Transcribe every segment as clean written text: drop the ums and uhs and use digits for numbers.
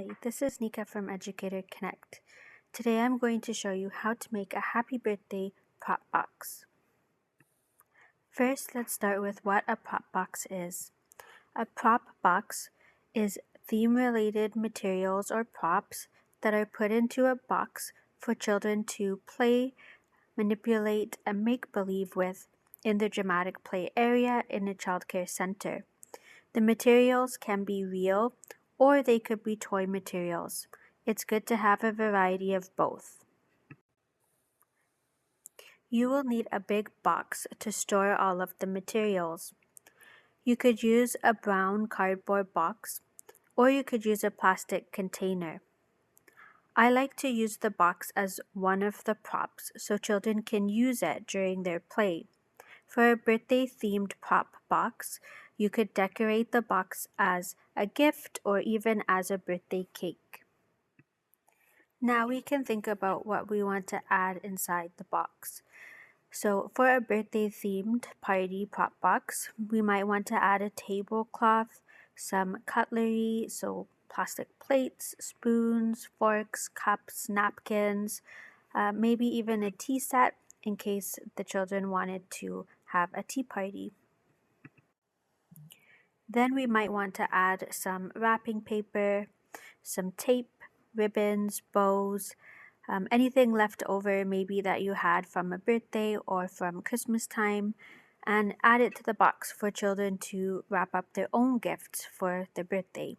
Hi, this is Nika from Educator Connect. Today I'm going to show you how to make a happy birthday prop box. First, let's start with what a prop box is. A prop box is theme-related materials or props that are put into a box for children to play, manipulate, and make believe with in the dramatic play area in a childcare center. The materials can be real or they could be toy materials. It's good to have a variety of both. You will need a big box to store all of the materials. You could use a brown cardboard box or you could use a plastic container. I like to use the box as one of the props so children can use it during their play. For a birthday-themed prop box, you could decorate the box as a gift or even as a birthday cake. Now we can think about what we want to add inside the box. So for a birthday-themed party prop box, we might want to add a tablecloth, some cutlery, so plastic plates, spoons, forks, cups, napkins, maybe even a tea set in case the children wanted to have a tea party. Then we might want to add some wrapping paper, some tape, ribbons, bows, anything left over maybe that you had from a birthday or from Christmas time, and add it to the box for children to wrap up their own gifts for their birthday.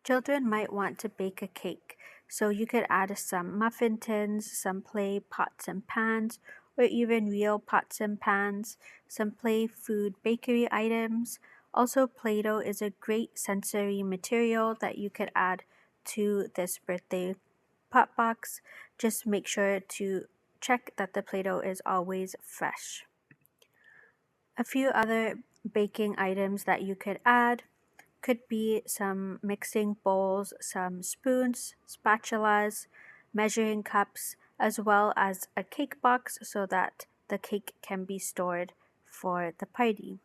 Children might want to bake a cake, so you could add some muffin tins, some play pots and pans, or even real pots and pans, some play food bakery items. Also, Play-Doh is a great sensory material that you could add to this birthday pot box. Just make sure to check that the Play-Doh is always fresh. A few other baking items that you could add could be some mixing bowls, some spoons, spatulas, measuring cups, as well as a cake box so that the cake can be stored for the party.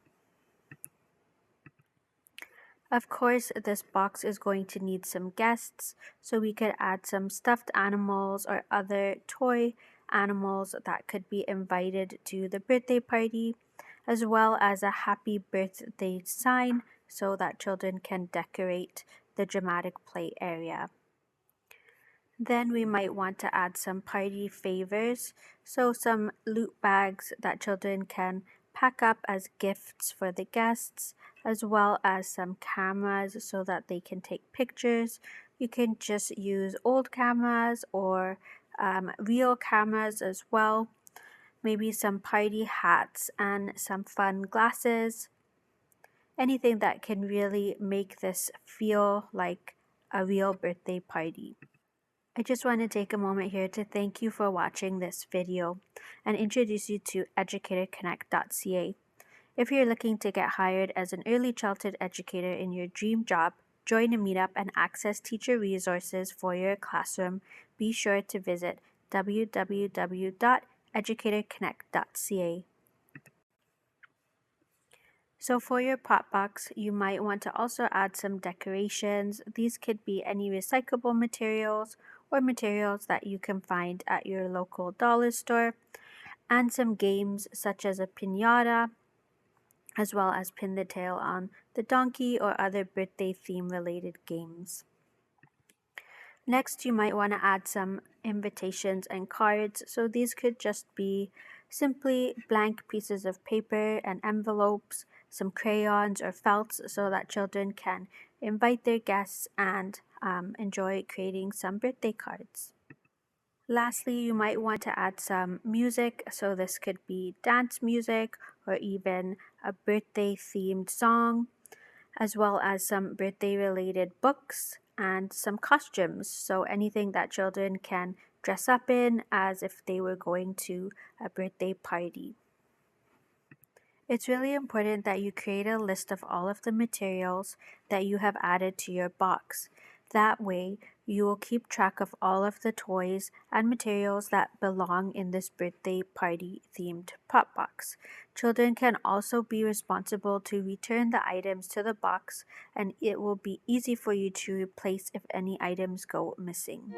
Of course, this box is going to need some guests, so we could add some stuffed animals or other toy animals that could be invited to the birthday party, as well as a happy birthday sign so that children can decorate the dramatic play area. Then we might want to add some party favors, so some loot bags that children can pack up as gifts for the guests, as well as some cameras so that they can take pictures. You can just use old cameras or real cameras as well. Maybe some party hats and some fun glasses. Anything that can really make this feel like a real birthday party. I just want to take a moment here to thank you for watching this video and introduce you to educatorconnect.ca. If you're looking to get hired as an early childhood educator in your dream job, join a meetup and access teacher resources for your classroom, be sure to visit www.educatorconnect.ca. So for your prop box, you might want to also add some decorations. These could be any recyclable materials or materials that you can find at your local dollar store, and some games such as a piñata, as well as pin the tail on the donkey or other birthday theme related games. Next, you might want to add some invitations and cards. So these could just be simply blank pieces of paper and envelopes, some crayons or felts so that children can invite their guests and enjoy creating some birthday cards. Lastly, you might want to add some music. So this could be dance music or even a birthday themed song, as well as some birthday related books and some costumes. So anything that children can dress up in as if they were going to a birthday party. It's really important that you create a list of all of the materials that you have added to your box. That way, you will keep track of all of the toys and materials that belong in this birthday party themed pop box. Children can also be responsible to return the items to the box, and it will be easy for you to replace if any items go missing.